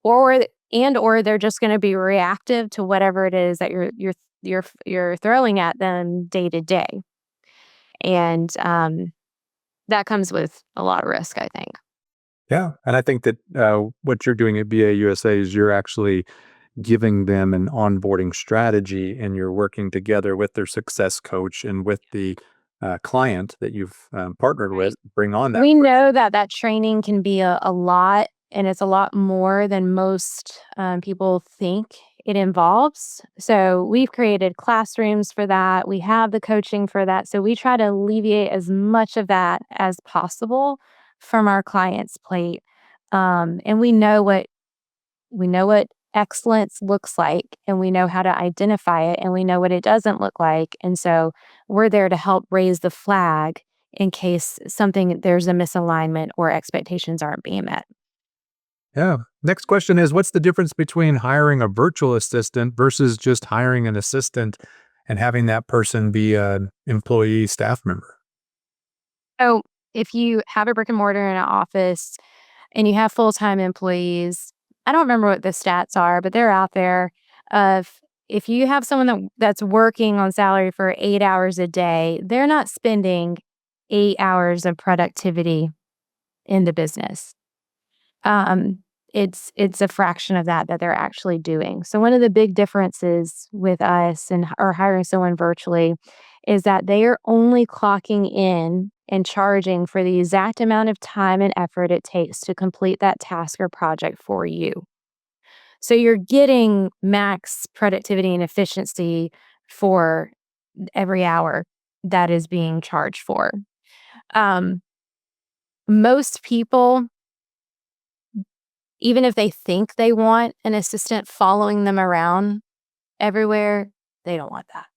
Or they're just going to be reactive to whatever it is that you're throwing at them day to day. And that comes with a lot of risk, I think. yeah. And I think that what you're doing at VA USA is you're actually giving them an onboarding strategy and you're working together with their success coach and with the client that you've partnered with, Right. bring on that We person. know that that training can be a lot, and it's a lot more than most people think it involves. So we've created classrooms for that. We have the coaching for that. So we try to alleviate as much of that as possible from our clients' plate. And we know what excellence looks like, and we know how to identify it, and we know what it doesn't look like. And so we're there to help raise the flag in case there's a misalignment or expectations aren't being met. Yeah. Next question is what's the difference between hiring a virtual assistant versus just hiring an assistant and having that person be an employee staff member? So if you have a brick and mortar in an office and you have full-time employees, I don't remember what the stats are, but they're out there of if you have someone that's working on salary for 8 hours a day, they're not spending 8 hours of productivity in the business. Um, it's a fraction of that they're actually doing. So one of the big differences with us and or hiring someone virtually is that they are only clocking in and charging for the exact amount of time and effort it takes to complete that task or project for you. So you're getting max productivity and efficiency for every hour that is being charged for. Um, Most people, even if they think they want an assistant following them around everywhere, they don't want that.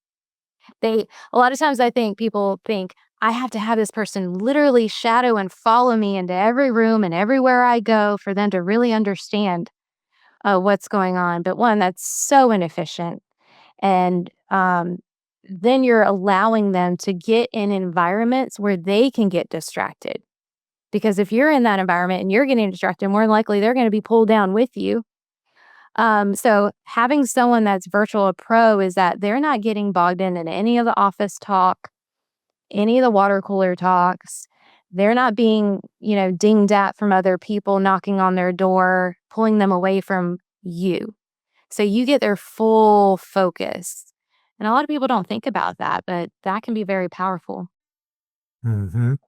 A lot of times I think people think, I have to have this person literally shadow and follow me into every room and everywhere I go for them to really understand what's going on. But one, that's so inefficient. And then you're allowing them to get in environments where they can get distracted. Because if you're in that environment and you're getting distracted, more than likely they're going to be pulled down with you. So having someone that's virtual a pro is that they're not getting bogged in any of the office talk, any of the water cooler talks. They're not being, dinged at from other people knocking on their door, pulling them away from you. So you get their full focus. And a lot of people don't think about that, but that can be very powerful. Mhm.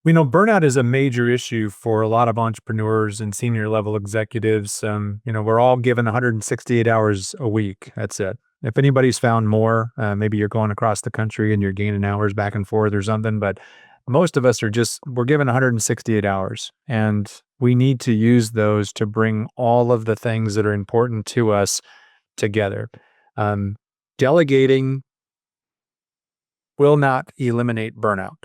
We know burnout is a major issue for a lot of entrepreneurs and senior level executives. We're all given 168 hours a week. That's it. If anybody's found more, maybe you're going across the country and you're gaining hours back and forth or something. But most of us we're given 168 hours, and we need to use those to bring all of the things that are important to us together. Um, Delegating will not eliminate burnout.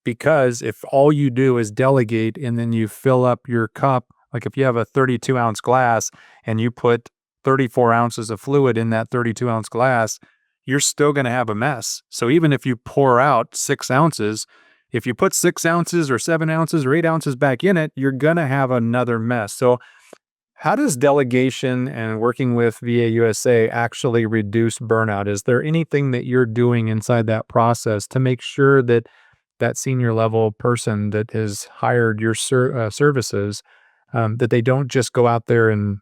Because if all you do is delegate and then you fill up your cup, like if you have a 32-ounce glass and you put 34 ounces of fluid in that 32-ounce glass, you're still going to have a mess. So even if you pour out 6 ounces, if you put 6 ounces or 7 ounces or 8 ounces back in it, you're going to have another mess. So how does delegation and working with VAUSA actually reduce burnout? Is there anything that you're doing inside that process to make sure that that senior level person that has hired your services, that they don't just go out there and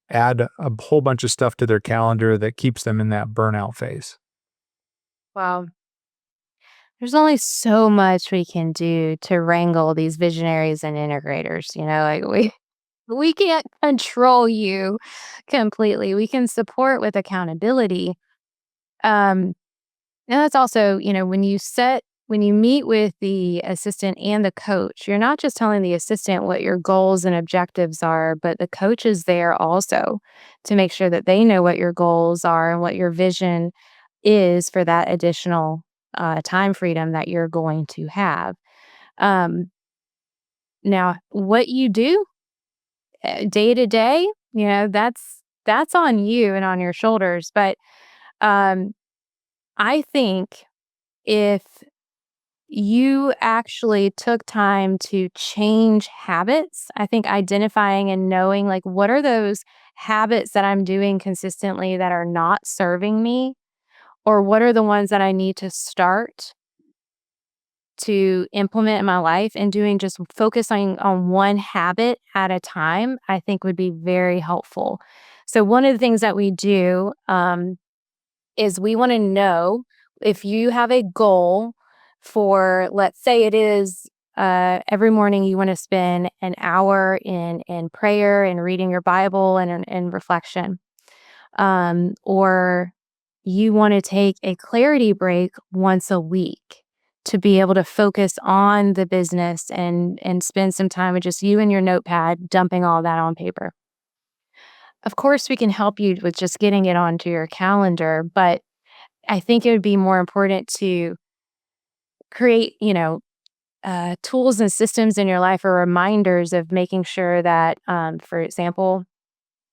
add a whole bunch of stuff to their calendar that keeps them in that burnout phase? Wow. There's only so much we can do to wrangle these visionaries and integrators. Like we can't control you completely. We can support with accountability. Um, And that's also, when you meet with the assistant and the coach, you're not just telling the assistant what your goals and objectives are, but the coach is there also to make sure that they know what your goals are and what your vision is for that additional time freedom that you're going to have. Um, Now, what you do day to day, that's on you and on your shoulders. But um, I think if you actually took time to change habits. I think identifying and knowing, like, what are those habits that I'm doing consistently that are not serving me, or what are the ones that I need to start to implement in my life, and doing just focusing on one habit at a time, I think would be very helpful. So one of the things that we do, is we wanna know if you have a goal for, let's say it is, every morning you wanna spend an hour in prayer and reading your Bible and in reflection, or you wanna take a clarity break once a week to be able to focus on the business and spend some time with just you and your notepad, dumping all that on paper. Of course, we can help you with just getting it onto your calendar, but I think it would be more important to create, tools and systems in your life or reminders of making sure that, for example,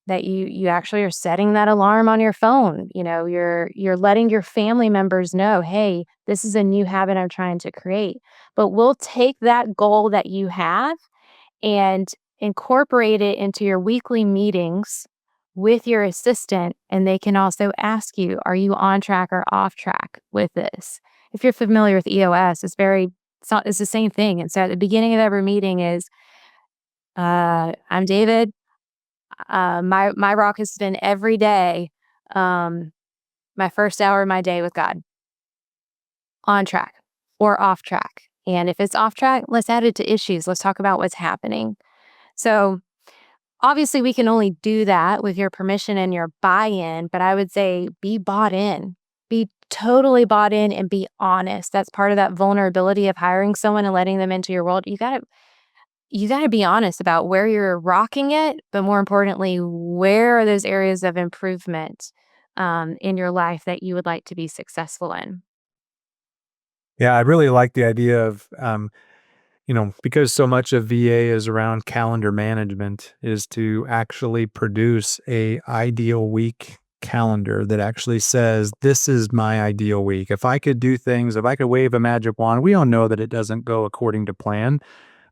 that you actually are setting that alarm on your phone. You're letting your family members know, hey, this is a new habit I'm trying to create. But we'll take that goal that you have and incorporate it into your weekly meetings with your assistant. And they can also ask you, are you on track or off track with this? If you're familiar with EOS, it's the same thing. And so at the beginning of every meeting is, I'm David. My rock has been every day, um, my first hour of my day with God, on track or off track. And if it's off track, let's add it to issues. Let's talk about what's happening. So obviously, we can only do that with your permission and your buy-in, but I would say be bought in. Be totally bought in and be honest. That's part of that vulnerability of hiring someone and letting them into your world. You gotta be honest about where you're rocking it, but more importantly, where are those areas of improvement, in your life that you would like to be successful in? Yeah, I really like the idea of, because so much of VA is around calendar management, is to actually produce a ideal week calendar that actually says, this is my ideal week. If I could do things, if I could wave a magic wand, we all know that it doesn't go according to plan.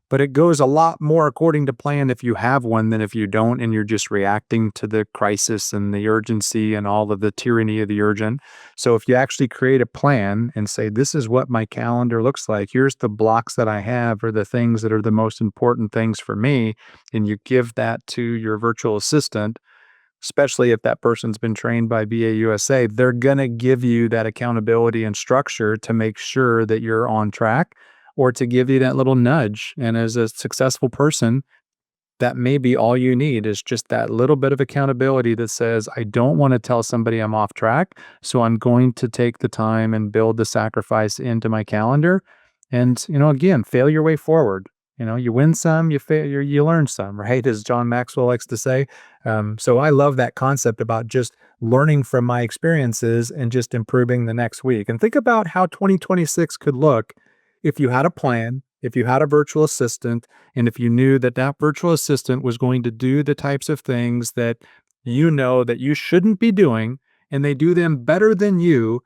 But it goes a lot more according to plan if you have one than if you don't, and you're just reacting to the crisis and the urgency and all of the tyranny of the urgent. So if you actually create a plan and say, this is what my calendar looks like, here's the blocks that I have or the things that are the most important things for me, and you give that to your virtual assistant, especially if that person's been trained by BAUSA, they're going to give you that accountability and structure to make sure that you're on track or to give you that little nudge. And as a successful person, that may be all you need is just that little bit of accountability that says, I don't want to tell somebody I'm off track. So I'm going to take the time and build the sacrifice into my calendar. And, again, fail your way forward. You win some, you fail, you learn some, right? As John Maxwell likes to say. So I love that concept about just learning from my experiences and just improving the next week. And think about how 2026 could look if you had a plan, if you had a virtual assistant, and if you knew that that virtual assistant was going to do the types of things that you know that you shouldn't be doing, and they do them better than you,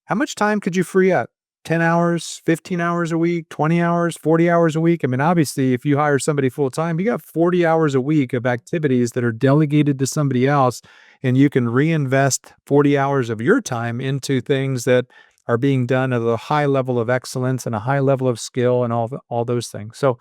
how much time could you free up? 10 hours, 15 hours a week, 20 hours, 40 hours a week? I mean, obviously, if you hire somebody full time, you got 40 hours a week of activities that are delegated to somebody else, and you can reinvest 40 hours of your time into things that are being done at a high level of excellence and a high level of skill and all those things. So,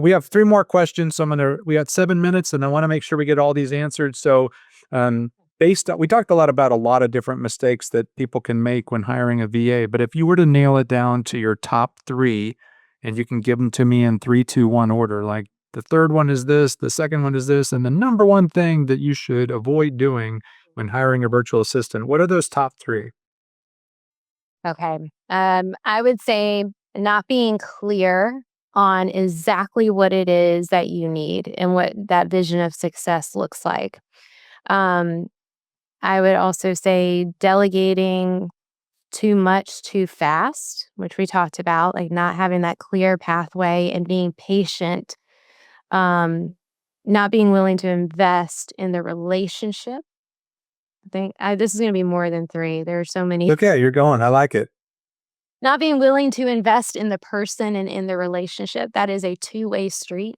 we have three more questions. So we got 7 minutes, and I want to make sure we get all these answered. So, um, we talked a lot of different mistakes that people can make when hiring a VA, but if you were to nail it down to your top three, and you can give them to me in 3, 2, 1 order, like the third one is this, the second one is this, and the number one thing that you should avoid doing when hiring a virtual assistant, what are those top three? Okay. I would say not being clear on exactly what it is that you need and what that vision of success looks like. Um, I would also say delegating too much too fast, which we talked about, like not having that clear pathway and being patient, um, not being willing to invest in the relationship. This is going to be more than three. There are so many. Okay, you're going. I like it. Not being willing to invest in the person and in the relationship. That is a two-way street.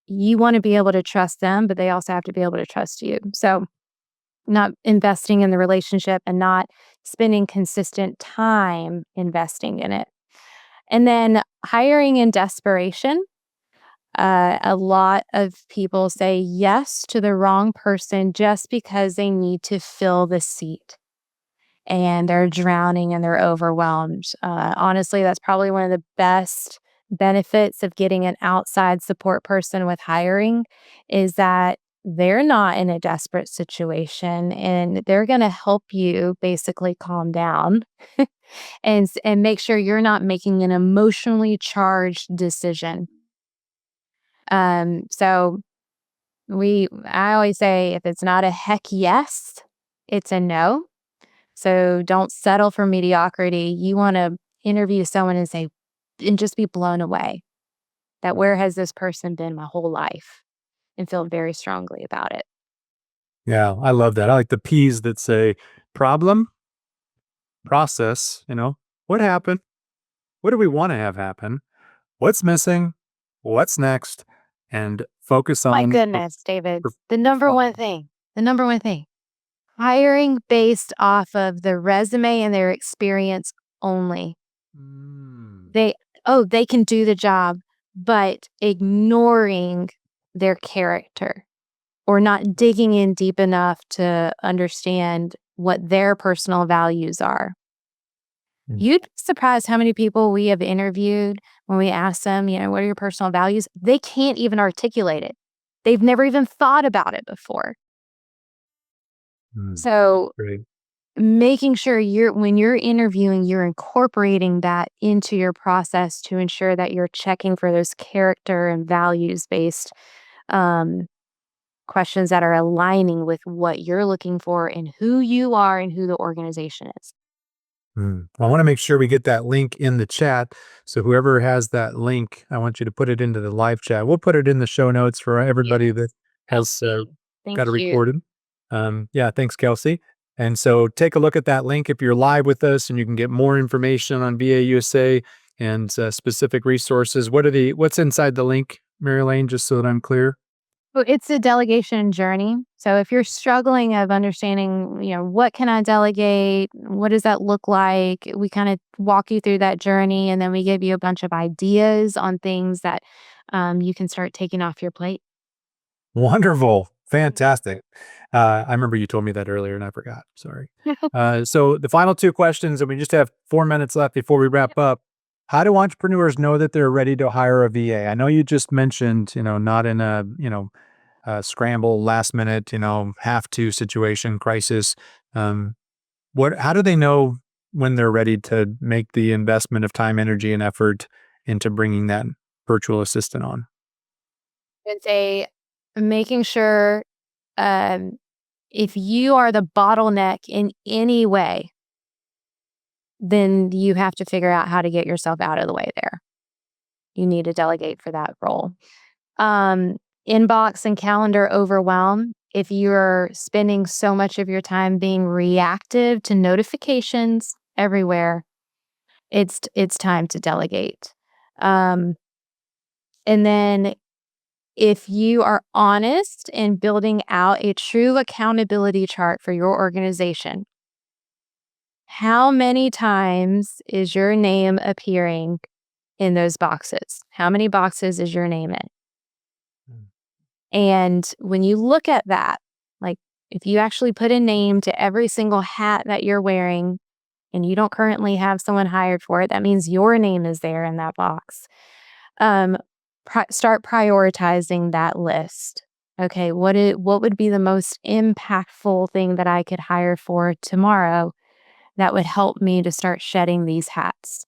You want to be able to trust them, but they also have to be able to trust you. So, not investing in the relationship and not spending consistent time investing in it. And then hiring in desperation. A lot of people say yes to the wrong person just because they need to fill the seat and they're drowning and they're overwhelmed. Honestly, that's probably one of the best benefits of getting an outside support person with hiring is that they're not in a desperate situation and they're going to help you basically calm down and make sure you're not making an emotionally charged decision. So I always say if it's not a heck yes, it's a no. So don't settle for mediocrity. You want to interview someone and say, and just be blown away that where has this person been my whole life and feel very strongly about it. Yeah, I love that. I like the P's that say problem, process, what happened? What do we want to have happen? What's missing? What's next? And focus My on goodness, David, per- the number one thing, hiring based off of the resume and their experience only. Mm. They, oh, they can do the job. but ignoring their character or not digging in deep enough to understand what their personal values are. Mm, You'd be surprised how many people we have interviewed when we ask them, what are your personal values? They can't even articulate it. They've never even thought about it before. mm, So, great. making sure when you're interviewing, you're incorporating that into your process to ensure that you're checking for those character and values based um, questions that are aligning with what you're looking for and who you are and who the organization is. Well, I want to make sure we get that link in the chat. So whoever has that link, I want you to put it into the live chat. We'll put it in the show notes for Yeah, everybody that has Kelsey. Thank got it you. recorded. Yeah, thanks, Kelsey. And so take a look at that link if you're live with us, and you can get more information on VAUSA and specific resources. What's inside the link, Mary Elaine? Just so that I'm clear. Well, it's a delegation journey. So if you're struggling of understanding, what can I delegate? What does that look like? We kind of walk you through that journey and then we give you a bunch of ideas on things that you can start taking off your plate. Wonderful. Fantastic. I remember you told me that earlier and I forgot. Sorry. So the final two questions, and we just have 4 minutes left before we wrap up. How do entrepreneurs know that they're ready to hire a VA? I know you just mentioned, not in a scramble, last minute, have to situation, crisis. Um, how do they know when they're ready to make the investment of time, energy, and effort into bringing that virtual assistant on? It's a making sure um, if you are the bottleneck in any way, then you have to figure out how to get yourself out of the way there. You need to delegate for that role. Um, Inbox and calendar overwhelm. If you're spending so much of your time being reactive to notifications everywhere, it's time to delegate. Um, and then if you are honest in building out a true accountability chart for your organization, how many times is your name appearing in those boxes? How many boxes is your name in? And when you look at that, like if you actually put a name to every single hat that you're wearing and you don't currently have someone hired for it, that means your name is there in that box. Um, Start prioritizing that list. Okay, what would be the most impactful thing that I could hire for tomorrow that would help me to start shedding these hats?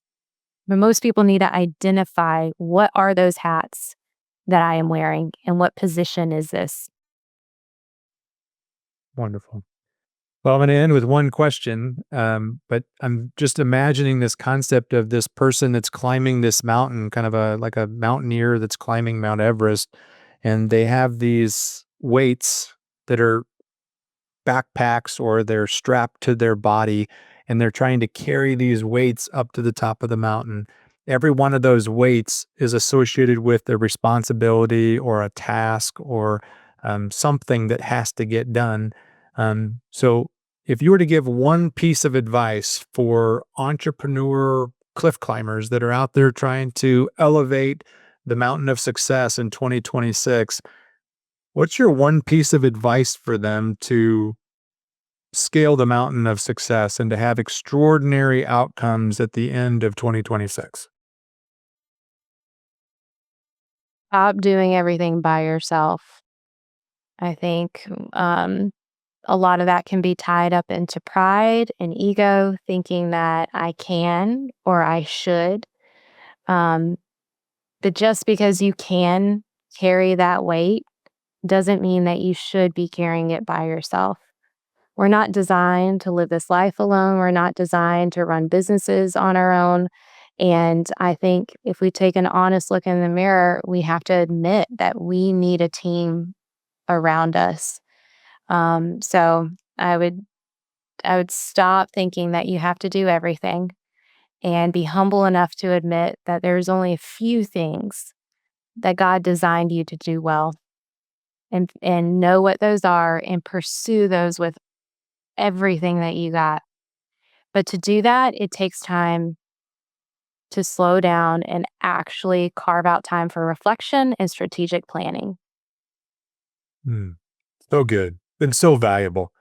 But most people need to identify what are those hats that I am wearing and what position is this? Wonderful. Well, I'm going to end with one question, but I'm just imagining this concept of this person that's climbing this mountain, kind of like a mountaineer that's climbing Mount Everest, and they have these weights that are backpacks or they're strapped to their body and they're trying to carry these weights up to the top of the mountain. Every one of those weights is associated with a responsibility or a task or something that has to get done. So, if you were to give one piece of advice for entrepreneur cliff climbers that are out there trying to elevate the mountain of success in 2026, what's your one piece of advice for them to scale the mountain of success and to have extraordinary outcomes at the end of 2026? Stop doing everything by yourself. I think a lot of that can be tied up into pride and ego, thinking that I can or I should. Um, but just because you can carry that weight doesn't mean that you should be carrying it by yourself. We're not designed to live this life alone. We're not designed to run businesses on our own. And I think if we take an honest look in the mirror, we have to admit that we need a team around us. So I would I would stop thinking that you have to do everything and be humble enough to admit that there's only a few things that God designed you to do well and know what those are and pursue those with everything that you got. But to do that, it takes time to slow down and actually carve out time for reflection and strategic planning. Mm, so good and so valuable.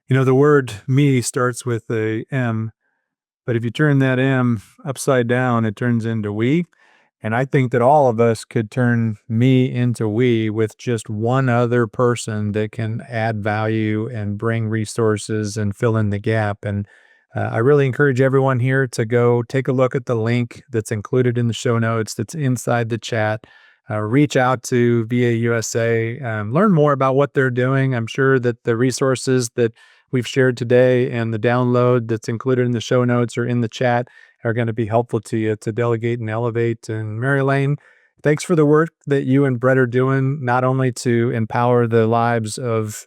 The word me starts with a M, but if you turn that M upside down, it turns into we. And I think that all of us could turn me into we with just one other person that can add value and bring resources and fill in the gap. And I really encourage everyone here to go take a look at the link that's included in the show notes, that's inside the chat. Reach out to VAUSA, learn more about what they're doing. I'm sure that the resources that we've shared today and the download that's included in the show notes or in the chat are going to be helpful to you to delegate and elevate. And Mary Elaine, thanks for the work that you and Brett are doing, not only to empower the lives of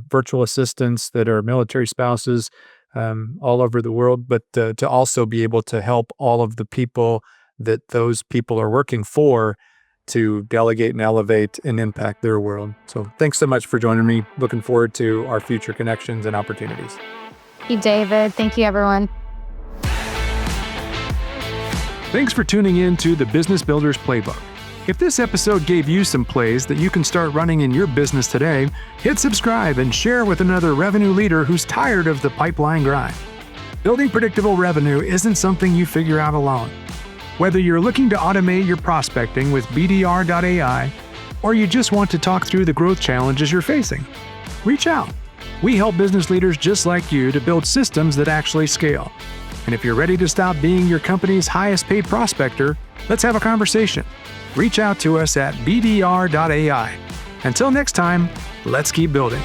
virtual assistants that are military spouses all over the world, but to also be able to help all of the people that those people are working for to delegate and elevate and impact their world. So thanks so much for joining me. Looking forward to our future connections and opportunities. Thank you, David. Thank you, everyone. Thanks for tuning in to the Business Builders Playbook. If this episode gave you some plays that you can start running in your business today, hit subscribe and share with another revenue leader who's tired of the pipeline grind. Building predictable revenue isn't something you figure out alone. Whether you're looking to automate your prospecting with BDR.ai, or you just want to talk through the growth challenges you're facing, reach out. We help business leaders just like you to build systems that actually scale. And if you're ready to stop being your company's highest paid prospector, let's have a conversation. Reach out to us at BDR.ai. Until next time, let's keep building.